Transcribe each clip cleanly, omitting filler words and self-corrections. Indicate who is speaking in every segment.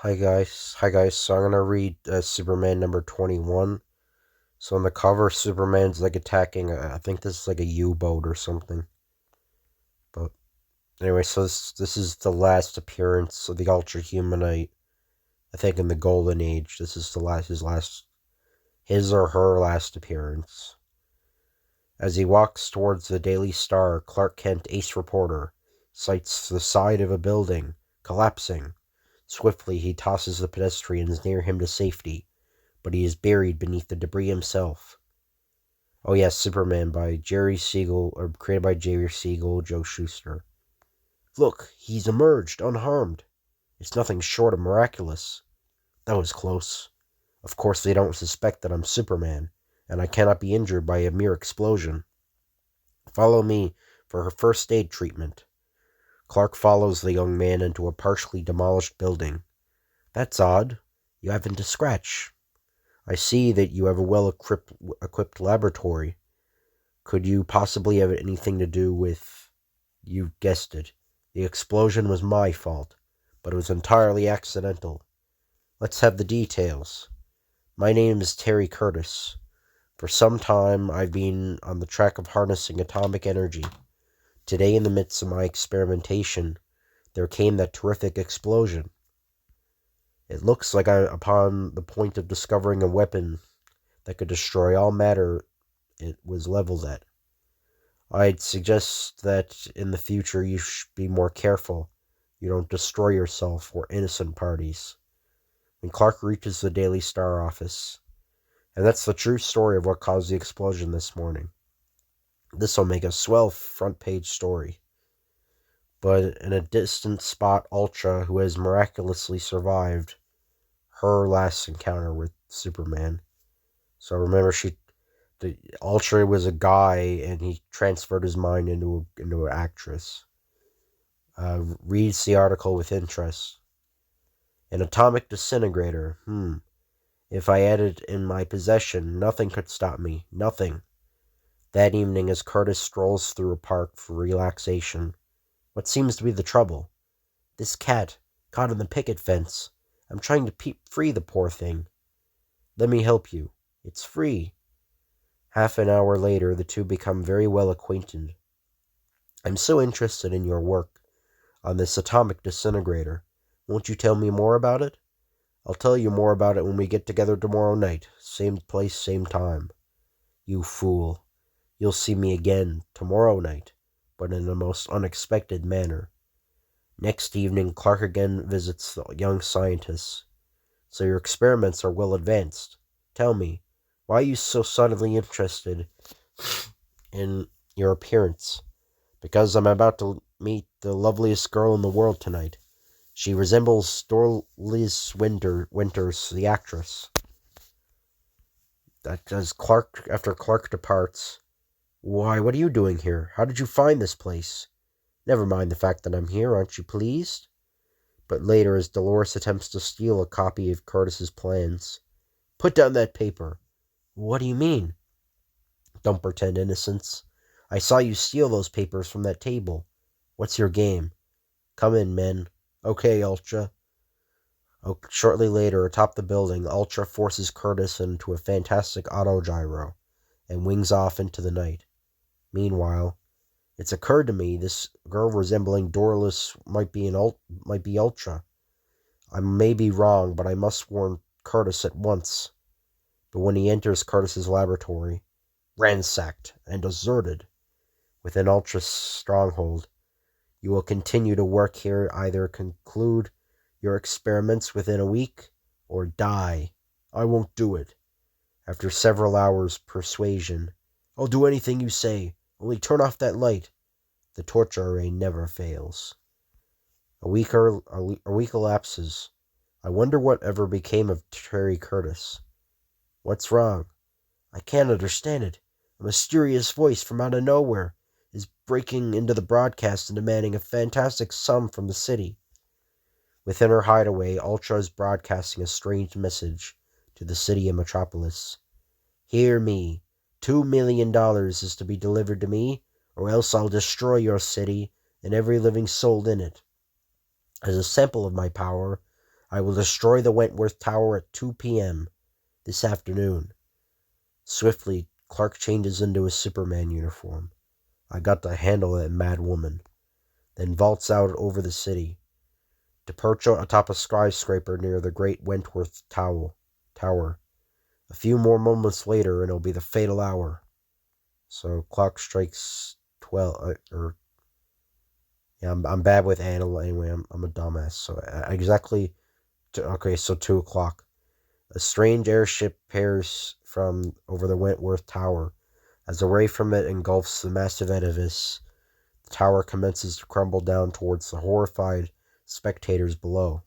Speaker 1: Hi guys. So I'm gonna read Superman number 21. So on the cover, Superman's like attacking. I think this is like a U-boat or something. But anyway, so this is the last appearance of the Ultra Humanite. I think in the Golden Age, this is his or her last appearance. As he walks towards the Daily Star, Clark Kent, ace reporter, sights the side of a building collapsing. Swiftly, he tosses the pedestrians near him to safety, but he is buried beneath the debris himself. Oh yes, Superman by Jerry Siegel, or created by Jerry Siegel, Joe Shuster. Look, he's emerged unharmed. It's nothing short of miraculous. That was close. Of course they don't suspect that I'm Superman, and I cannot be injured by a mere explosion. Follow me for her first aid treatment. Clark follows the young man into a partially demolished building. That's odd. You haven't a scratch. I see that you have a well-equipped laboratory. Could you possibly have anything to do with... You guessed it. The explosion was my fault, but it was entirely accidental. Let's have the details. My name is Terry Curtis. For some time, I've been on the track of harnessing atomic energy. Today, in the midst of my experimentation, there came that terrific explosion. It looks like I'm upon the point of discovering a weapon that could destroy all matter it was leveled at. I'd suggest that in the future you should be more careful. You don't destroy yourself or innocent parties. When Clark reaches the Daily Star office, and that's the true story of what caused the explosion this morning. This'll make a swell front page story. But in a distant spot, Ultra, who has miraculously survived her last encounter with Superman. So remember, the Ultra was a guy, and he transferred his mind into an actress. Reads the article with interest. An atomic disintegrator. If I had it in my possession, nothing could stop me. Nothing. That evening, as Curtis strolls through a park for relaxation, what seems to be the trouble? This cat, caught in the picket fence. I'm trying to free the poor thing. Let me help you. It's free. Half an hour later, the two become very well acquainted. I'm so interested in your work on this atomic disintegrator. Won't you tell me more about it? I'll tell you more about it when we get together tomorrow night. Same place, same time. You fool. You'll see me again tomorrow night, but in a most unexpected manner. Next evening, Clark again visits the young scientist. So your experiments are well advanced. Tell me, why are you so suddenly interested in your appearance? Because I'm about to meet the loveliest girl in the world tonight. She resembles Doris Winters, the actress. After Clark departs, why, what are you doing here? How did you find this place? Never mind the fact that I'm here, aren't you pleased? But later, as Dolores attempts to steal a copy of Curtis's plans. Put down that paper. What do you mean? Don't pretend innocence. I saw you steal those papers from that table. What's your game? Come in, men. Okay, Ultra. Shortly later, atop the building, Ultra forces Curtis into a fantastic autogyro and wings off into the night. Meanwhile, it's occurred to me this girl resembling Doris might be Ultra. I may be wrong, but I must warn Curtis at once. But when he enters Curtis's laboratory, ransacked and deserted, within Ultra's stronghold, you will continue to work here, either conclude your experiments within a week, or die. I won't do it. After several hours' persuasion, I'll do anything you say, only turn off that light. The torture array never fails. A week elapses. I wonder what ever became of Terry Curtis. What's wrong? I can't understand it. A mysterious voice from out of nowhere is breaking into the broadcast and demanding a fantastic sum from the city. Within her hideaway, Ultra is broadcasting a strange message to the city and metropolis. Hear me. $2 million is to be delivered to me, or else I'll destroy your city and every living soul in it. As a sample of my power, I will destroy the Wentworth Tower at 2 p.m. this afternoon. Swiftly, Clark changes into his Superman uniform. I got to handle that mad woman. Then vaults out over the city, to perch atop a skyscraper near the great Wentworth Tower. A few more moments later, and it'll be the fatal hour. So clock strikes 12, yeah, I'm bad with anal anyway. I'm a dumbass. So exactly, so 2 o'clock. A strange airship pairs from over the Wentworth Tower. As a ray from it engulfs the massive edifice, the tower commences to crumble down towards the horrified spectators below.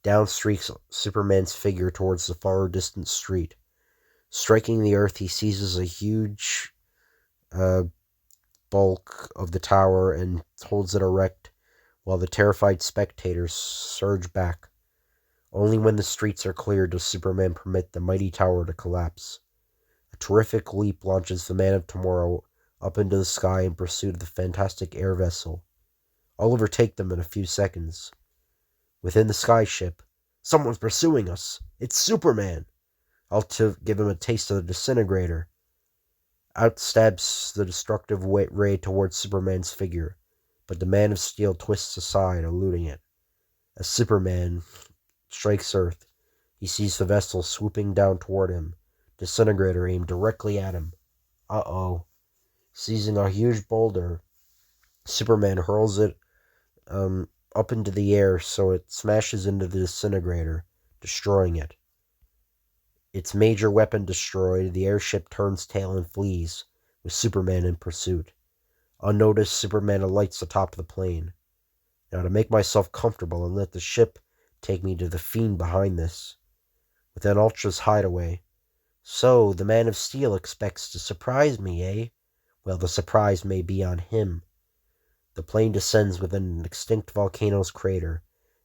Speaker 1: Down streaks Superman's figure towards the far distant street. Striking the earth, he seizes a huge bulk of the tower and holds it erect while the terrified spectators surge back. Only when the streets are cleared does Superman permit the mighty tower to collapse. A terrific leap launches the Man of Tomorrow up into the sky in pursuit of the fantastic air vessel. I'll overtake them in a few seconds. Within the skyship, someone's pursuing us. It's Superman. I'll give him a taste of the disintegrator. Out stabs the destructive ray towards Superman's figure, but the Man of Steel twists aside, eluding it. As Superman strikes Earth, he sees the vessel swooping down toward him, disintegrator aimed directly at him. Uh-oh. Seizing a huge boulder, Superman hurls it up into the air so it smashes into the disintegrator, destroying it. Its major weapon destroyed, the airship turns tail and flees, with Superman in pursuit. Unnoticed, Superman alights atop the plane. Now to make myself comfortable and let the ship take me to the fiend behind this. Within Ultra's hideaway. So, the Man of Steel expects to surprise me, eh? Well, the surprise may be on him. The plane descends within an extinct volcano's crater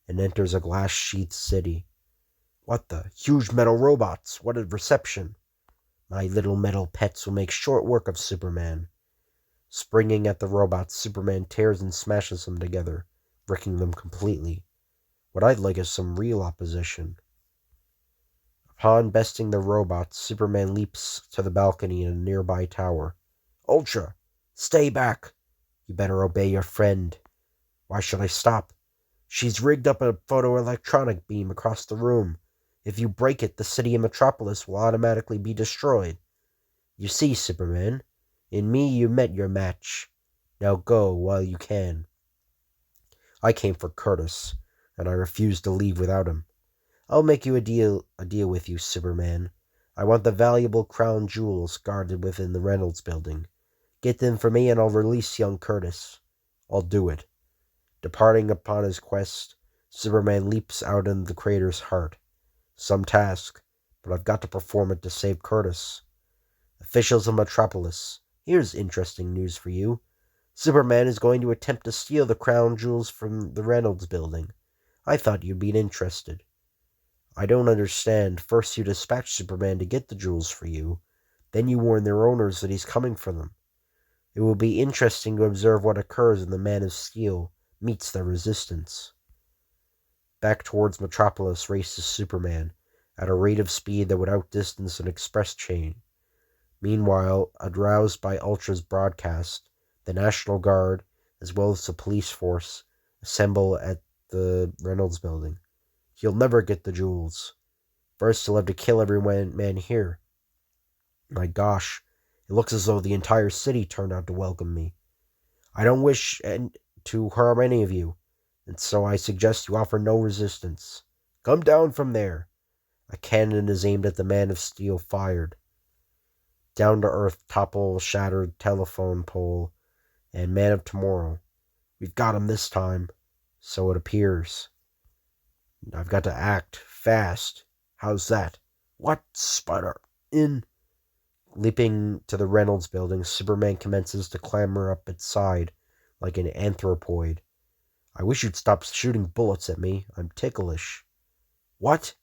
Speaker 1: and enters a glass-sheathed city. What the? Huge metal robots! What a reception! My little metal pets will make short work of Superman. Springing at the robots, Superman tears and smashes them together, wrecking them completely. What I'd like is some real opposition. Upon besting the robots, Superman leaps to the balcony in a nearby tower. Ultra! Stay back! You better obey your friend. Why should I stop? She's rigged up a photoelectronic beam across the room. If you break it, the city of Metropolis will automatically be destroyed. You see, Superman, in me you met your match. Now go while you can. I came for Curtis, and I refuse to leave without him. I'll make you a deal with you, Superman. I want the valuable crown jewels guarded within the Reynolds building. Get them for me and I'll release young Curtis. I'll do it. Departing upon his quest, Superman leaps out into the crater's heart. Some task, but I've got to perform it to save Curtis. Officials of Metropolis, here's interesting news for you. Superman is going to attempt to steal the crown jewels from the Reynolds building. I thought you'd be interested. I don't understand. First you dispatch Superman to get the jewels for you. Then you warn their owners that he's coming for them. It will be interesting to observe what occurs when the Man of Steel meets their resistance. Back towards Metropolis races Superman, at a rate of speed that would outdistance an express train. Meanwhile, aroused by Ultra's broadcast, the National Guard, as well as the police force, assemble at the Reynolds building. He'll never get the jewels. First, he'll have to kill every man here. My gosh, it looks as though the entire city turned out to welcome me. I don't wish to harm any of you, and so I suggest you offer no resistance. Come down from there. A cannon is aimed at the Man of Steel, fired. Down to earth topple shattered telephone pole and Man of Tomorrow. We've got him this time. So it appears. I've got to act fast. How's that? What? Spider? In. Leaping to the Reynolds building, Superman commences to clamber up its side like an anthropoid. I wish you'd stop shooting bullets at me. I'm ticklish. What?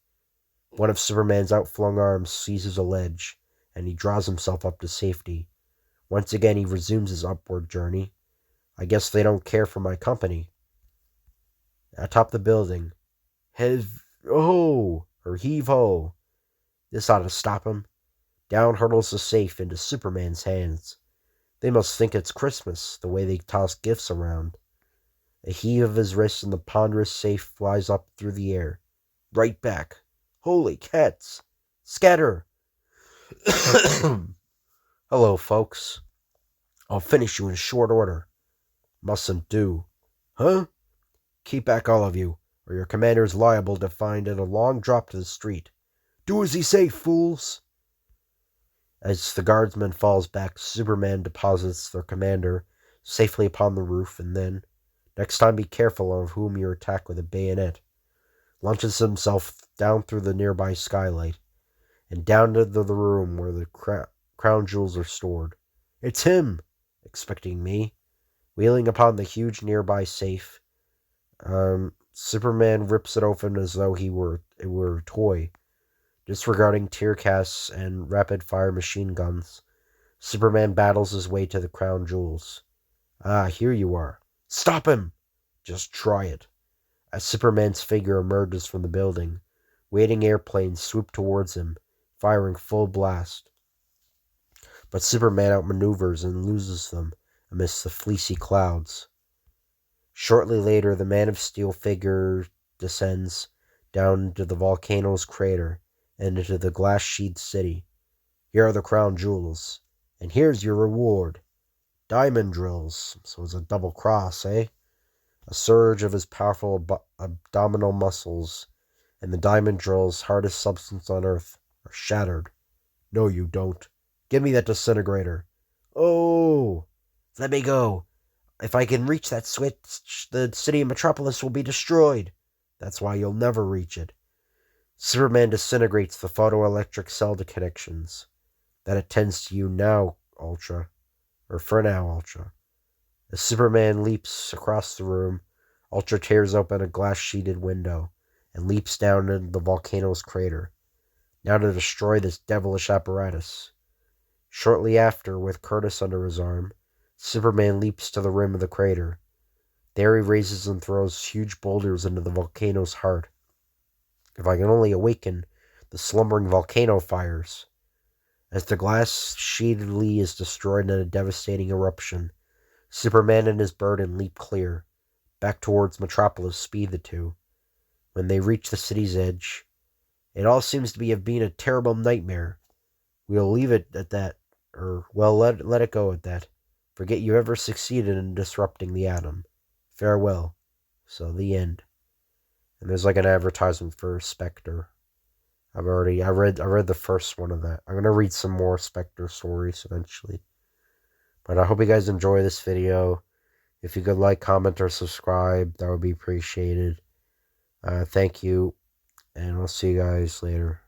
Speaker 1: One of Superman's outflung arms seizes a ledge, and he draws himself up to safety. Once again, he resumes his upward journey. I guess they don't care for my company. Atop the building, Heave-ho! Or heave-ho! This ought to stop him. Down hurtles the safe into Superman's hands. They must think it's Christmas, the way they toss gifts around. A heave of his wrist and the ponderous safe flies up through the air. Right back. Holy cats! Scatter! Hello, folks. I'll finish you in short order. Mustn't do. Huh? Keep back, all of you, or your commander's liable to find it a long drop to the street. Do as he say, fools! As the guardsman falls back, Superman deposits their commander safely upon the roof, and then, next time be careful of whom you attack with a bayonet, launches himself down through the nearby skylight, and down into the room where the crown jewels are stored. It's him! Expecting me. Wheeling upon the huge nearby safe, Superman rips it open as though it were a toy. Disregarding tear gas and rapid-fire machine guns, Superman battles his way to the crown jewels. Ah, here you are. Stop him! Just try it. As Superman's figure emerges from the building, waiting airplanes swoop towards him, firing full blast. But Superman outmaneuvers and loses them amidst the fleecy clouds. Shortly later, the Man of Steel figure descends down into the volcano's crater and into the glass-sheathed city. Here are the crown jewels, and here's your reward. Diamond drills, so it's a double cross, eh? A surge of his powerful abdominal muscles, and the diamond drills, hardest substance on Earth, are shattered. No, you don't. Give me that disintegrator. Oh! Let me go. If I can reach that switch, the city of Metropolis will be destroyed. That's why you'll never reach it. Superman disintegrates the photoelectric cell connections. That attends to you now, Ultra. Or for now, Ultra. As Superman leaps across the room, Ultra tears open a glass-sheeted window and leaps down into the volcano's crater, now to destroy this devilish apparatus. Shortly after, with Curtis under his arm, Superman leaps to the rim of the crater. There he raises and throws huge boulders into the volcano's heart. If I can only awaken the slumbering volcano fires. As the glass-sheeted Lee is destroyed in a devastating eruption, Superman and his burden leap clear. Back towards Metropolis speed the two. When they reach the city's edge, it all seems to have been a terrible nightmare. We'll leave it at that, let it go at that. Forget you ever succeeded in disrupting the atom. Farewell. So, the end. And there's like an advertisement for Spectre. I read the first one of that. I'm gonna read some more Spectre stories eventually. But I hope you guys enjoy this video. If you could like, comment, or subscribe, that would be appreciated. Thank you, and I'll see you guys later.